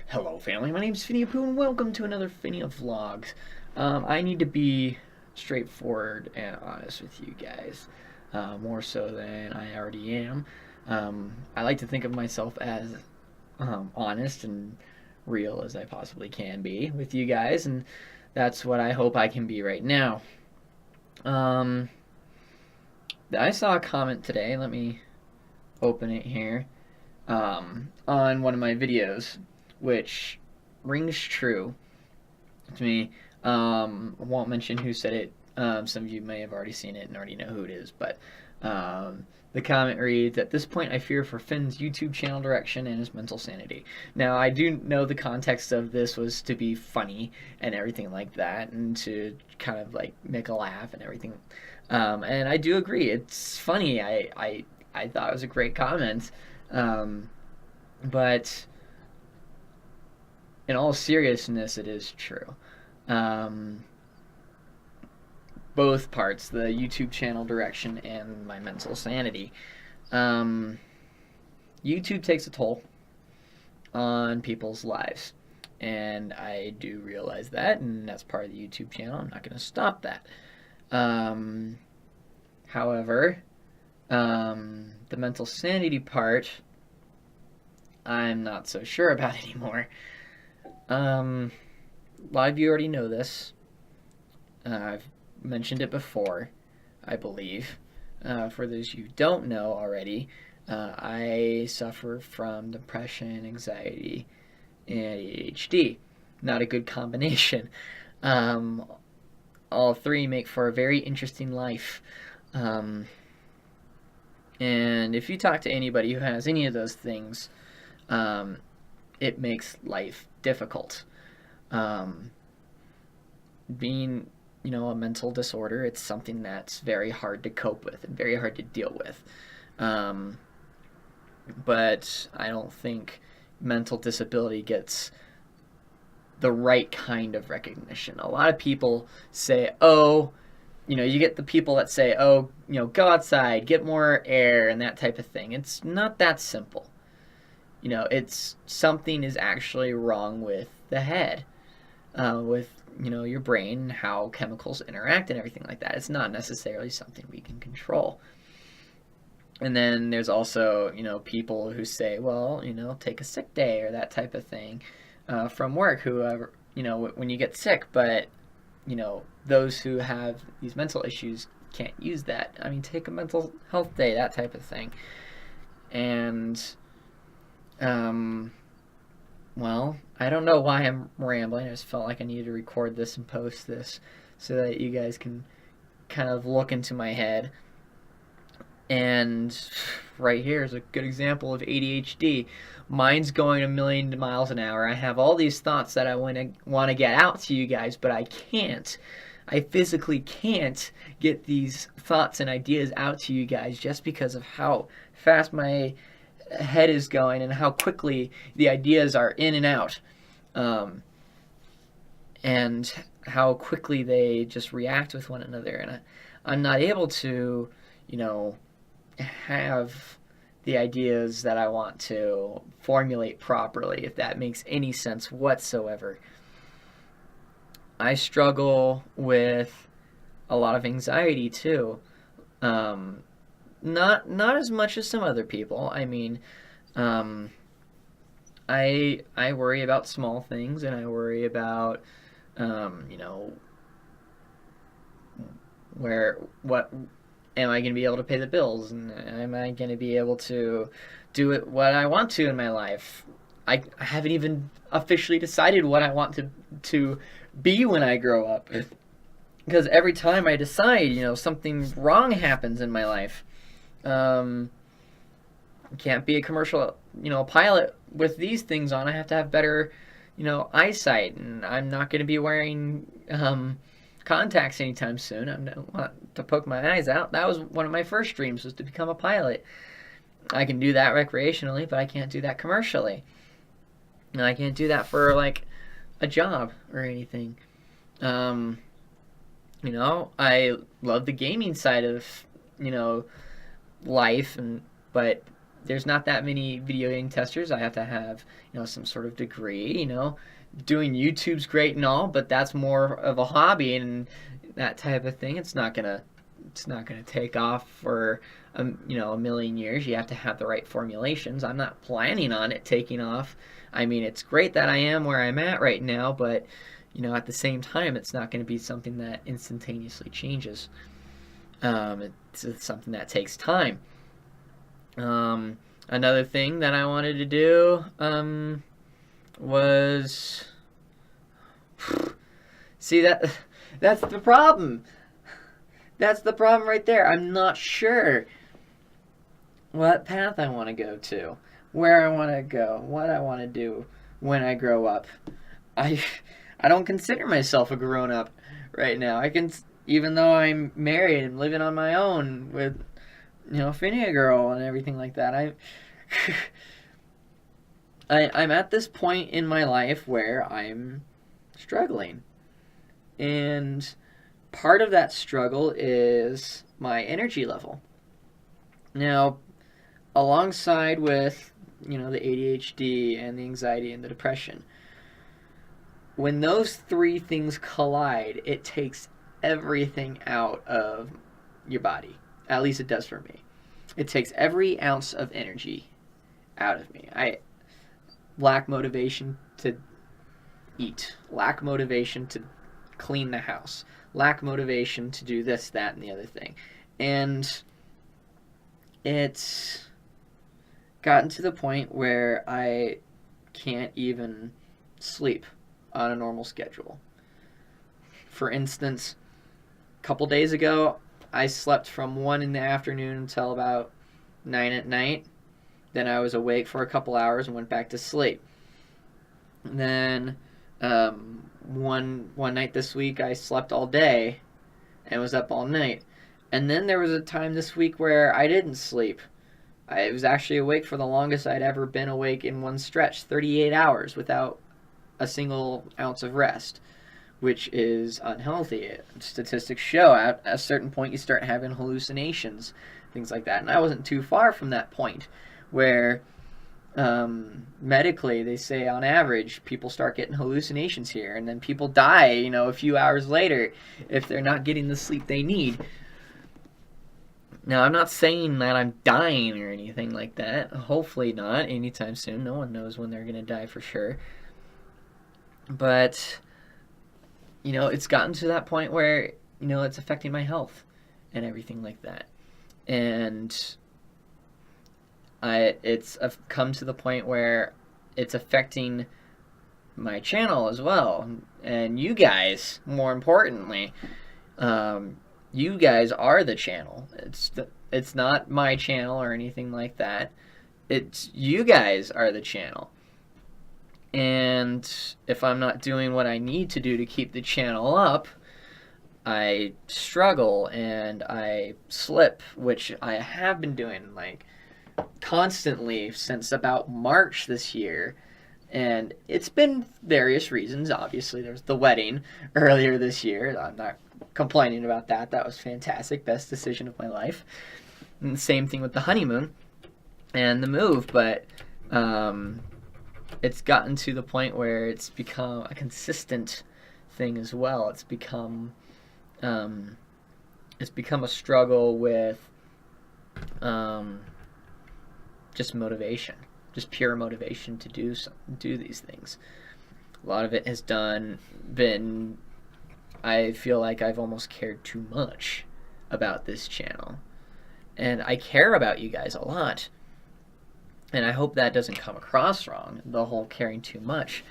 Hello family, my name's Phineavlog and welcome to another Phineavlog. I need to be straightforward and honest with you guys, more so than I already am. I like to think of myself as honest and real as I possibly can be with you guys, and that's what I hope I can be right now. Um, I saw a comment today, let me open it here, on one of my videos, which rings true to me. I won't mention who said it. Some of you may have already seen it and already know who it is, but the comment reads, "At this point, I fear for Finn's YouTube channel direction and his mental sanity." Now, I do know the context of this was to be funny and everything like that, and to kind of like make a laugh and everything. And I do agree, it's funny. I thought it was a great comment, but in all seriousness, it is true. Um, both parts, the YouTube channel direction and my mental sanity. Um, YouTube takes a toll on people's lives, and I do realize that, and that's part of the YouTube channel. I'm not going to stop that. However, the mental sanity part, I'm not so sure about anymore. A lot of you already know this. I've mentioned it before, I believe. For those you don't know already, I suffer from depression, anxiety, and ADHD. Not a good combination. All three make for a very interesting life. And if you talk to anybody who has any of those things, it makes life difficult. Being, a mental disorder, it's something that's very hard to cope with and very hard to deal with. But I don't think mental disability gets the right kind of recognition. A lot of people say, oh, you get the people that say, oh, go outside, get more air, and that type of thing. It's not that simple. It's something is actually wrong with the head, with your brain, how chemicals interact and everything like that. It's not necessarily something we can control. And then there's also people who say, well, take a sick day or that type of thing from work. Whoever when you get sick, but those who have these mental issues can't use that. I mean, take a mental health day, that type of thing. And well, I don't know why I'm rambling. I just felt like I needed to record this and post this so that you guys can kind of look into my head. And right here is a good example of ADHD. Mine's going a million miles an hour. I have all these thoughts that I want to get out to you guys, but I can't. I physically can't get these thoughts and ideas out to you guys just because of how fast my head is going and how quickly the ideas are in and out, and how quickly they just react with one another. And I'm not able to, have the ideas that I want to formulate properly, if that makes any sense whatsoever. I struggle with a lot of anxiety too. Not as much as some other people. I mean, I worry about small things, and I worry about what am I going to be able to pay the bills, and am I going to be able to do what I want to in my life. I haven't even officially decided what I want to be when I grow up, because every time I decide, something wrong happens in my life. Can't be a commercial, pilot with these things on. I have to have better, eyesight, and I'm not going to be wearing contacts anytime soon. I don't want to poke my eyes out. That was one of my first dreams, was to become a pilot. I can do that recreationally, but I can't do that commercially. And I can't do that for like a job or anything. I love the gaming side of, life, but there's not that many video game testers. I have to have, some sort of degree. Doing YouTube's great and all, but that's more of a hobby and that type of thing. It's not gonna take off for a million years. You have to have the right formulations. I'm not planning on it taking off. I mean, it's great that I am where I'm at right now, but at the same time, it's not going to be something that instantaneously changes. It's something that takes time. Another thing that I wanted to do was see that's the problem. That's the problem right there. I'm not sure what path I want to go to, where I want to go, what I want to do when I grow up. I I don't consider myself a grown up right now. Even though I'm married and living on my own with Phineavlog girl and everything like that. I'm at this point in my life where I'm struggling. And part of that struggle is my energy level. Now, alongside with, the ADHD and the anxiety and the depression, when those three things collide, it takes everything out of your body. At least it does for me. It takes every ounce of energy out of me. I lack motivation to eat, lack motivation to clean the house, lack motivation to do this, that, and the other thing. And it's gotten to the point where I can't even sleep on a normal schedule. For instance, a couple days ago, I slept from 1 in the afternoon until about 9 at night. Then I was awake for a couple hours and went back to sleep. And then one night this week, I slept all day and was up all night. And then there was a time this week where I didn't sleep. I was actually awake for the longest I'd ever been awake in one stretch, 38 hours without a single ounce of rest, which is unhealthy. Statistics show at a certain point you start having hallucinations, things like that. And I wasn't too far from that point where medically they say on average people start getting hallucinations here, and then people die, a few hours later if they're not getting the sleep they need. Now, I'm not saying that I'm dying or anything like that. Hopefully not anytime soon. No one knows when they're going to die for sure. But, it's gotten to that point where, it's affecting my health and everything like that. And it's come to the point where it's affecting my channel as well. And you guys, more importantly, you guys are the channel. It's not my channel or anything like that. It's you guys are the channel. And if I'm not doing what I need to do to keep the channel up, I struggle and I slip, which I have been doing constantly since about March this year. And it's been various reasons. Obviously, there's the wedding earlier this year. I'm not complaining about that. That was fantastic. Best decision of my life. And the same thing with the honeymoon and the move. But it's gotten to the point where it's become a consistent thing as well. It's become a struggle with just motivation, just pure motivation to do these things. A lot of it has been. I feel like I've almost cared too much about this channel, and I care about you guys a lot. And I hope that doesn't come across wrong, the whole caring too much.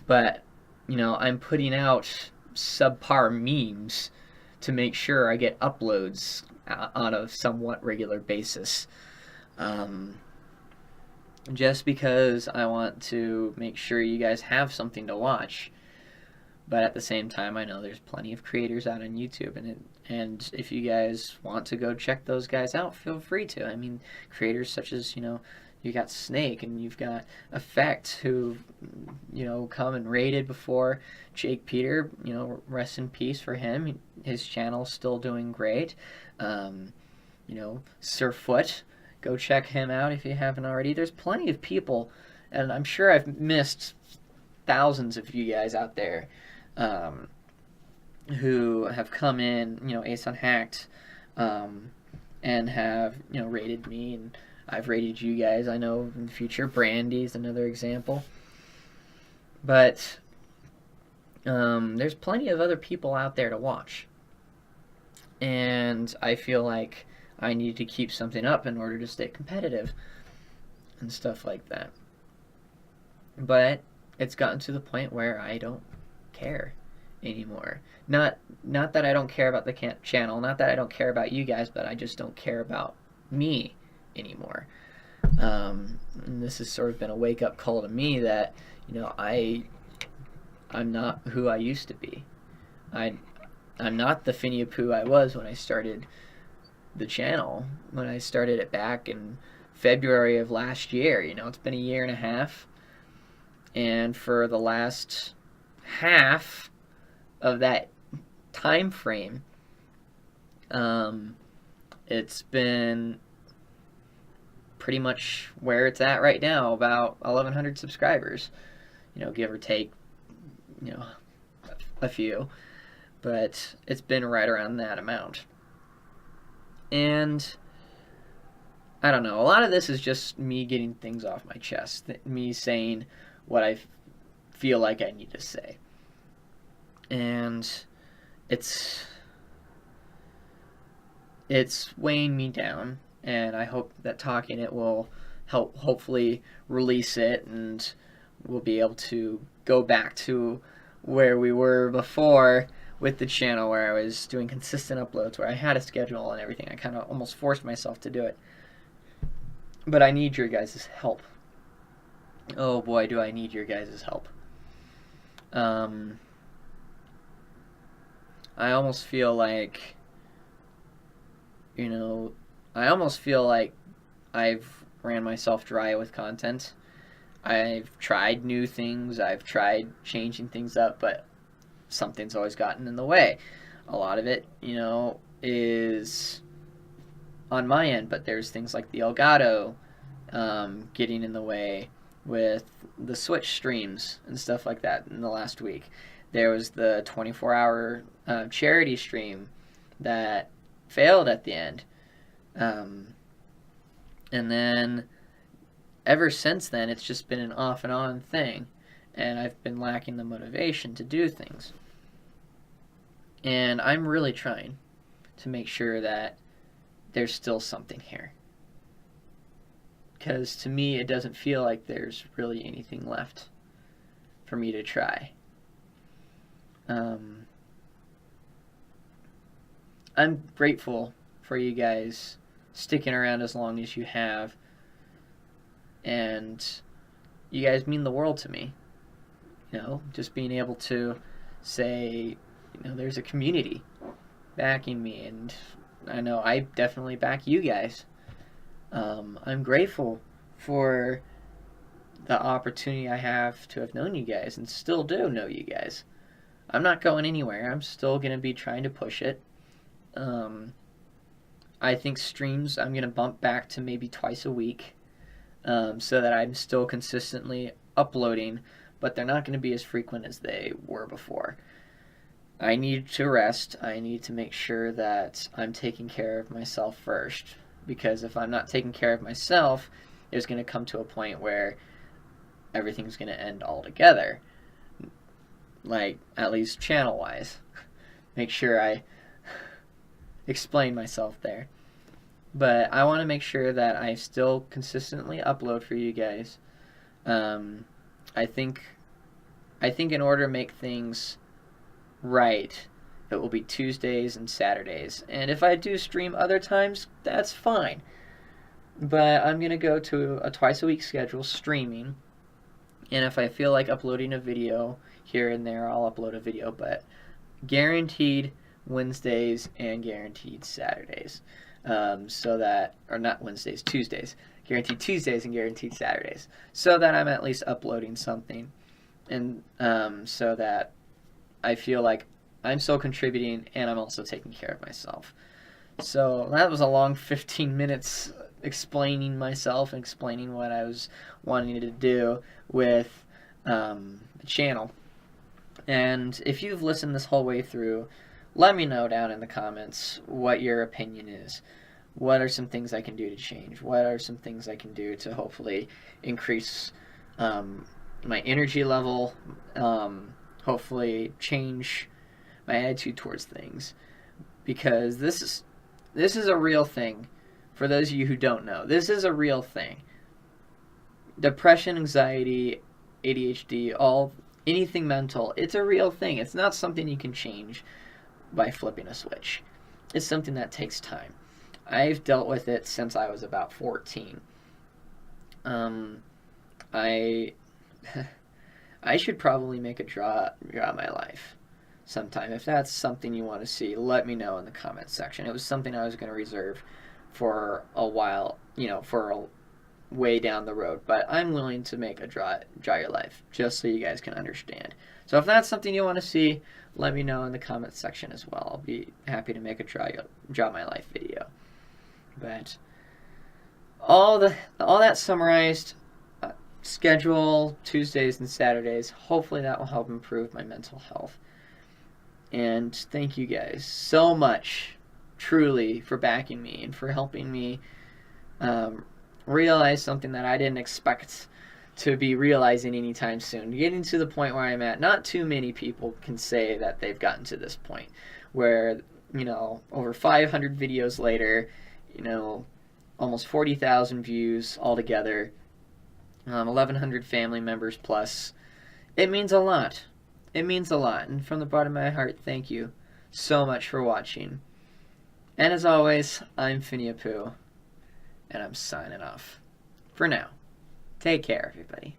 But, I'm putting out subpar memes to make sure I get uploads on a somewhat regular basis. Just because I want to make sure you guys have something to watch. But at the same time, I know there's plenty of creators out on YouTube, and if you guys want to go check those guys out, feel free to. I mean, creators such as, you got Snake, and you've got Effect, who, come and raided before. Jake Peter, rest in peace for him. His channel's still doing great. Sir Foot, Go check him out if you haven't already. There's plenty of people, and I'm sure I've missed thousands of you guys out there who have come in, Ace Unhacked, and have, rated me, and I've rated you guys. I know in the future, Brandy's another example. But there's plenty of other people out there to watch. And I feel like I need to keep something up in order to stay competitive and stuff like that. But it's gotten to the point where I don't care anymore. Not that I don't care about the channel, not that I don't care about you guys, but I just don't care about me anymore. And this has sort of been a wake-up call to me that, I'm not who I used to be. I'm not the Phineapoo I was when I started the channel, when I started it back in February of last year. It's been a year and a half, and for the last half of that time frame, it's been pretty much where it's at right now, about 1,100 subscribers, give or take, a few, but it's been right around that amount. And I don't know, a lot of this is just me getting things off my chest, me saying what I feel like I need to say. And it's weighing me down, and I hope that talking it will help hopefully release it, and we'll be able to go back to where we were before with the channel, where I was doing consistent uploads, where I had a schedule and everything. I kind of almost forced myself to do it. But I need your guys' help. Oh boy, do I need your guys' help. I almost feel like, I've ran myself dry with content. I've tried new things, I've tried changing things up, but something's always gotten in the way. A lot of it, is on my end, but there's things like the Elgato getting in the way with the Switch streams and stuff like that in the last week. There was the 24-hour charity stream that failed at the end. And then ever since then, it's just been an off and on thing. And I've been lacking the motivation to do things. And I'm really trying to make sure that there's still something here. Because to me, it doesn't feel like there's really anything left for me to try. I'm grateful for you guys sticking around as long as you have, and you guys mean the world to me. Just being able to say, there's a community backing me, and I know I definitely back you guys. I'm grateful for the opportunity I have to have known you guys, and still do know you guys. I'm not going anywhere. I'm still going to be trying to push it. I think streams I'm going to bump back to maybe twice a week, so that I'm still consistently uploading, but they're not going to be as frequent as they were before. I need to rest. I need to make sure that I'm taking care of myself first, because if I'm not taking care of myself, it's going to come to a point where everything's going to end altogether. Like, at least channel-wise. Make sure I explain myself there. But I want to make sure that I still consistently upload for you guys. I think in order to make things right, it will be Tuesdays and Saturdays. And if I do stream other times, that's fine. But I'm going to go to a twice-a-week schedule streaming. And if I feel like uploading a video here and there, I'll upload a video. But guaranteed Wednesdays and guaranteed Saturdays. So that, or not Wednesdays, Tuesdays. Guaranteed Tuesdays and guaranteed Saturdays. So that I'm at least uploading something. And so that I feel like I'm still contributing and I'm also taking care of myself. So that was a long 15 minutes explaining myself and explaining what I was wanting to do with the channel. And if you've listened this whole way through, let me know down in the comments what your opinion is. What are some things I can do to change? What are some things I can do to hopefully increase my energy level, hopefully change my attitude towards things? Because this is a real thing. For those of you who don't know, this is a real thing. Depression, anxiety, ADHD, anything mental, it's a real thing. It's not something you can change by flipping a switch. It's something that takes time. I've dealt with it since I was about 14. I should probably make a draw my life sometime. If that's something you want to see, let me know in the comments section. It was something I was going to reserve for a while, for a way down the road, but I'm willing to make a draw your life just so you guys can understand. So if that's something you want to see, let me know in the comments section as well. I'll be happy to make a draw my life video. But all that summarized, schedule Tuesdays and Saturdays. Hopefully that will help improve my mental health. And thank you guys so much, truly, for backing me and for helping me realize something that I didn't expect to be realizing anytime soon. Getting to the point where I'm at, not too many people can say that they've gotten to this point where, over 500 videos later, almost 40,000 views altogether, 1,100 family members plus. It means a lot. It means a lot. And from the bottom of my heart, thank you so much for watching. And as always, I'm Phineavlog, and I'm signing off. For now. Take care, everybody.